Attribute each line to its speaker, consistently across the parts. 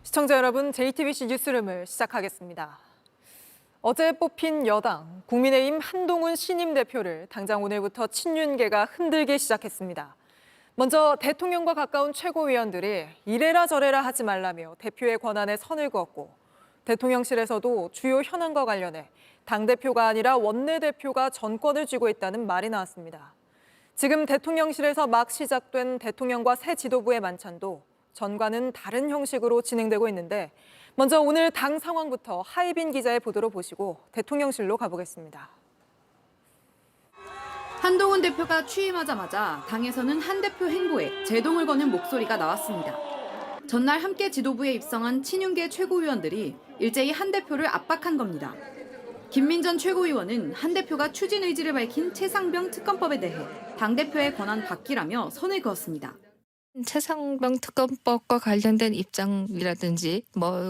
Speaker 1: 시청자 여러분, JTBC 뉴스룸을 시작하겠습니다. 어제 뽑힌 여당 국민의힘 한동훈 신임 대표를 당장 오늘부터 친윤계가 흔들기 시작했습니다. 먼저 대통령과 가까운 최고위원들이 이래라 저래라 하지 말라며 대표의 권한에 선을 그었고, 대통령실에서도 주요 현안과 관련해 당대표가 아니라 원내대표가 전권을 쥐고 있다는 말이 나왔습니다. 지금 대통령실에서 막 시작된 대통령과 새 지도부의 만찬도 전과는 다른 형식으로 진행되고 있는데, 먼저 오늘 당 상황부터 하이빈 기자의 보도로 보시고 대통령실로 가보겠습니다.
Speaker 2: 한동훈 대표가 취임하자마자 당에서는 한 대표 행보에 제동을 거는 목소리가 나왔습니다. 전날 함께 지도부에 입성한 친윤계 최고위원들이 일제히 한 대표를 압박한 겁니다. 김민전 최고위원은 한 대표가 추진 의지를 밝힌 최상병 특검법에 대해 당대표의 권한 받기라며 선을 그었습니다.
Speaker 3: 최상병 특검법과 관련된 입장이라든지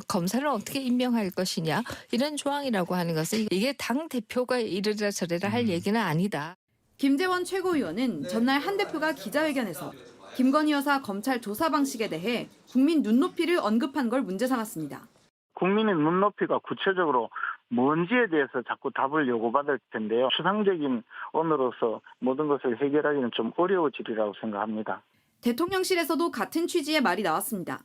Speaker 3: 검사를 어떻게 임명할 것이냐 이런 조항이라고 하는 것은 이게 당 대표가 이래라 저래라 할 얘기는 아니다.
Speaker 2: 김재원 최고위원은 전날 한 대표가 기자회견에서 김건희 여사 검찰 조사 방식에 대해 국민 눈높이를 언급한 걸 문제 삼았습니다.
Speaker 4: 국민의 눈높이가 구체적으로 뭔지에 대해서 자꾸 답을 요구받을 텐데요. 추상적인 언어로서 모든 것을 해결하기는 좀 어려워지리라고 생각합니다.
Speaker 2: 대통령실에서도 같은 취지의 말이 나왔습니다.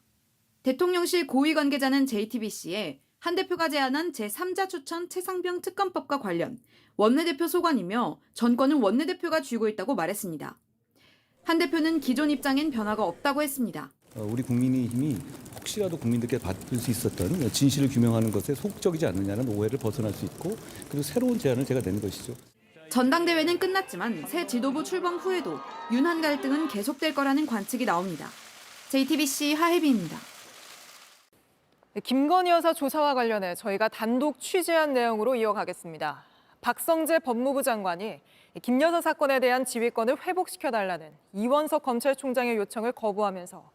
Speaker 2: 대통령실 고위 관계자는 JTBC에 한 대표가 제안한 제3자 추천 최상병 특검법과 관련 원내대표 소관이며 전권은 원내대표가 쥐고 있다고 말했습니다. 한 대표는 기존 입장엔 변화가 없다고 했습니다.
Speaker 5: 우리 국민의힘이 혹시라도 국민들께 받을 수 있었던 진실을 규명하는 것에 소극적이지 않느냐는 오해를 벗어날 수 있고, 그리고 새로운 제안을 제가 낸 것이죠.
Speaker 2: 전당대회는 끝났지만 새 지도부 출범 후에도 윤한 갈등은 계속될 거라는 관측이 나옵니다. JTBC 하혜빈입니다.
Speaker 1: 김건희 여사 조사와 관련해 저희가 단독 취재한 내용으로 이어가겠습니다. 박성재 법무부 장관이 김 여사 사건에 대한 지휘권을 회복시켜달라는 이원석 검찰총장의 요청을 거부하면서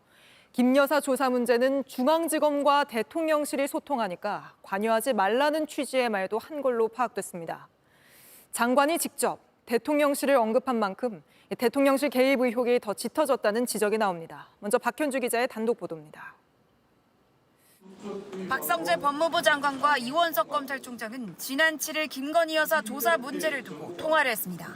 Speaker 1: 김 여사 조사 문제는 중앙지검과 대통령실이 소통하니까 관여하지 말라는 취지의 말도 한 걸로 파악됐습니다. 장관이 직접 대통령실을 언급한 만큼 대통령실 개입 의혹이 더 짙어졌다는 지적이 나옵니다. 먼저 박현주 기자의 단독 보도입니다.
Speaker 6: 박성재 법무부 장관과 이원석 검찰총장은 지난 7일 김건희 여사 조사 문제를 두고 통화를 했습니다.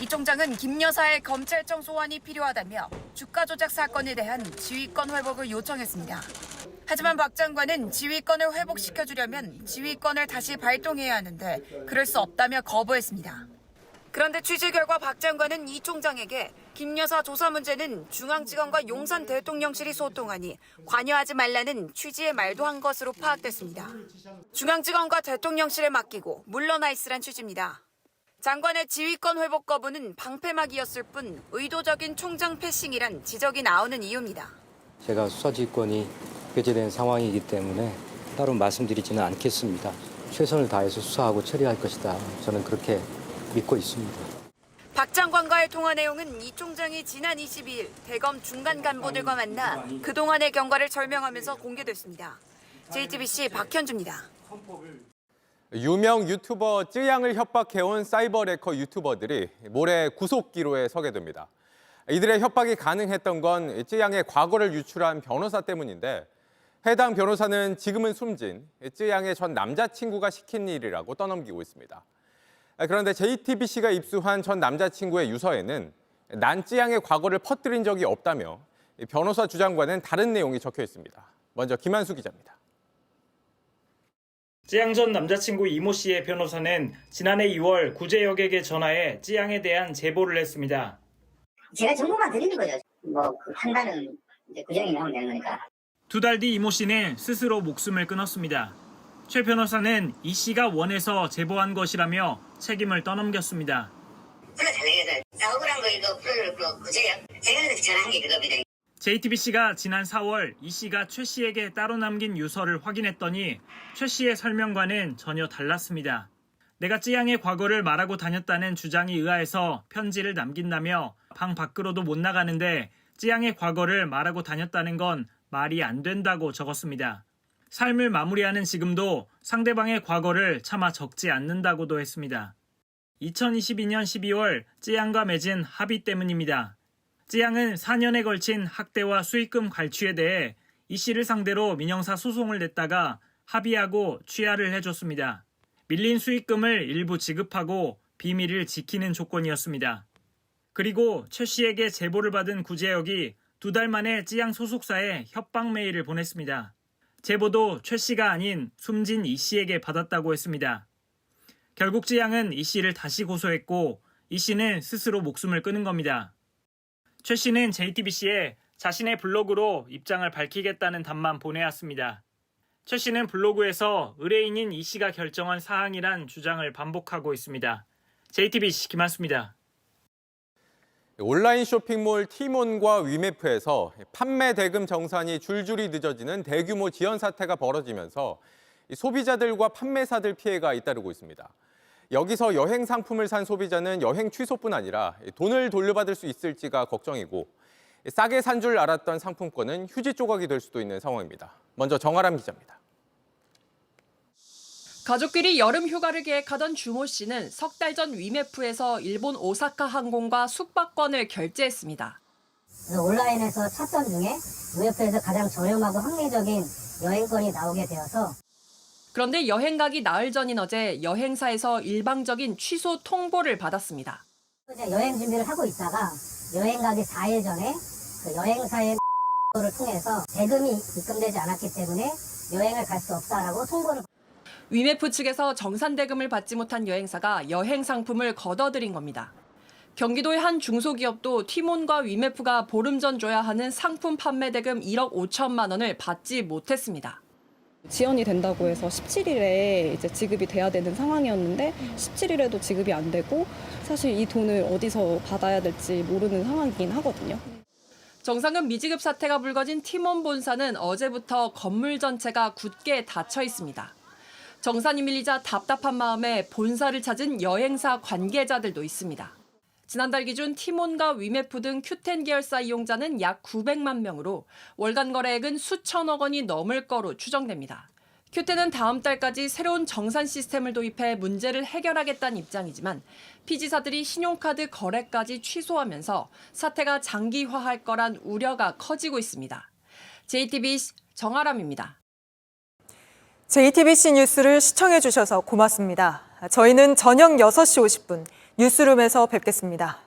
Speaker 6: 이 총장은 김 여사의 검찰청 소환이 필요하다며 주가 조작 사건에 대한 지휘권 회복을 요청했습니다. 하지만 박 장관은 지휘권을 회복시켜주려면 지휘권을 다시 발동해야 하는데 그럴 수 없다며 거부했습니다. 그런데 취재 결과 박 장관은 이 총장에게 김 여사 조사 문제는 중앙지검과 용산 대통령실이 소통하니 관여하지 말라는 취지의 말도 한 것으로 파악됐습니다. 중앙지검과 대통령실에 맡기고 물러나 있으란 취지입니다. 장관의 지휘권 회복 거부는 방패막이었을 뿐 의도적인 총장 패싱이란 지적이 나오는 이유입니다.
Speaker 7: 제가 수사지휘권이 배제된 상황이기 때문에 따로 말씀드리지는 않겠습니다. 최선을 다해서 수사하고 처리할 것이다. 저는 그렇게 믿고 있습니다.
Speaker 6: 박 장관과의 통화 내용은 이 총장이 지난 22일 대검 중간 간부들과 만나 그동안의 경과를 설명하면서 공개됐습니다. JTBC 박현주입니다.
Speaker 8: 유명 유튜버 쯔양을 협박해온 사이버 레커 유튜버들이 모레 구속기로에 서게 됩니다. 이들의 협박이 가능했던 건 쯔양의 과거를 유출한 변호사 때문인데, 해당 변호사는 지금은 숨진 쯔양의 전 남자친구가 시킨 일이라고 떠넘기고 있습니다. 그런데 JTBC가 입수한 전 남자친구의 유서에는 난 쯔양의 과거를 퍼뜨린 적이 없다며 변호사 주장과는 다른 내용이 적혀 있습니다. 먼저 김한수 기자입니다.
Speaker 9: 쯔양 전 남자친구 이모 씨의 변호사는 지난해 2월 구제역에게 전화해 쯔양에 대한 제보를 했습니다.
Speaker 10: 제가 정보만 드리는 거죠. 그 판단은 이제 구정이 나오면 되는 거니까.
Speaker 9: 2달 뒤 이모 씨는 스스로 목숨을 끊었습니다. 최 변호사는 이 씨가 원해서 제보한 것이라며 책임을 떠넘겼습니다.
Speaker 10: 제가 달래서 억울한 거에도 풀어놓고 구제역 제가 전화한 게 그겁니다.
Speaker 9: JTBC가 지난 4월 이 씨가 최 씨에게 따로 남긴 유서를 확인했더니 최 씨의 설명과는 전혀 달랐습니다. 내가 쯔양의 과거를 말하고 다녔다는 주장이 의아해서 편지를 남긴다며 방 밖으로도 못 나가는데 쯔양의 과거를 말하고 다녔다는 건 말이 안 된다고 적었습니다. 삶을 마무리하는 지금도 상대방의 과거를 차마 적지 않는다고도 했습니다. 2022년 12월 쯔양과 맺은 합의 때문입니다. 쯔양은 4년에 걸친 학대와 수익금 갈취에 대해 이 씨를 상대로 민형사 소송을 냈다가 합의하고 취하를 해줬습니다. 밀린 수익금을 일부 지급하고 비밀을 지키는 조건이었습니다. 그리고 최 씨에게 제보를 받은 구제역이 2달 만에 찌양 소속사에 협박 메일을 보냈습니다. 제보도 최 씨가 아닌 숨진 이 씨에게 받았다고 했습니다. 결국 찌양은 이 씨를 다시 고소했고 이 씨는 스스로 목숨을 끊은 겁니다. 최 씨는 JTBC에 자신의 블로그로 입장을 밝히겠다는 답만 보내왔습니다. 최 씨는 블로그에서 의뢰인인 이 씨가 결정한 사항이란 주장을 반복하고 있습니다. JTBC 김한수입니다.
Speaker 8: 온라인 쇼핑몰 티몬과 위메프에서 판매 대금 정산이 줄줄이 늦어지는 대규모 지연 사태가 벌어지면서 소비자들과 판매사들 피해가 잇따르고 있습니다. 여기서 여행 상품을 산 소비자는 여행 취소뿐 아니라 돈을 돌려받을 수 있을지가 걱정이고 싸게 산 줄 알았던 상품권은 휴지 조각이 될 수도 있는 상황입니다. 먼저 정아람 기자입니다.
Speaker 11: 가족끼리 여름 휴가를 계획하던 주모 씨는 석 달 전 위메프에서 일본 오사카 항공과 숙박권을 결제했습니다.
Speaker 10: 온라인에서 찾던 중에 위메프에서 가장 저렴하고 합리적인 여행권이 나오게 되어서
Speaker 11: 그런데 여행 가기 나흘 전인 어제 여행사에서 일방적인 취소 통보를 받았습니다.
Speaker 10: 이제 여행 준비를 하고 있다가 여행 가기 4일 전에 그 여행사의 를 통해서 대금이 입금되지 않았기 때문에 여행을 갈 수 없다라고 통보를.
Speaker 11: 위메프 측에서 정산 대금을 받지 못한 여행사가 여행 상품을 걷어들인 겁니다. 경기도의 한 중소기업도 티몬과 위메프가 보름 전 줘야 하는 상품 판매 대금 1억 5천만 원을 받지 못했습니다.
Speaker 12: 지연이 된다고 해서 17일에 이제 지급이 돼야 되는 상황이었는데 17일에도 지급이 안 되고 사실 이 돈을 어디서 받아야 될지 모르는 상황이긴 하거든요.
Speaker 11: 정상금 미지급 사태가 불거진 티몬 본사는 어제부터 건물 전체가 굳게 닫혀 있습니다. 정산이 밀리자 답답한 마음에 본사를 찾은 여행사 관계자들도 있습니다. 지난달 기준 티몬과 위메프 등 큐텐 계열사 이용자는 약 900만 명으로 월간 거래액은 수천억 원이 넘을 거로 추정됩니다. 큐텐은 다음 달까지 새로운 정산 시스템을 도입해 문제를 해결하겠다는 입장이지만 피지사들이 신용카드 거래까지 취소하면서 사태가 장기화할 거란 우려가 커지고 있습니다. JTBC 정아람입니다.
Speaker 1: JTBC 뉴스를 시청해 주셔서 고맙습니다. 저희는 저녁 6시 50분 뉴스룸에서 뵙겠습니다.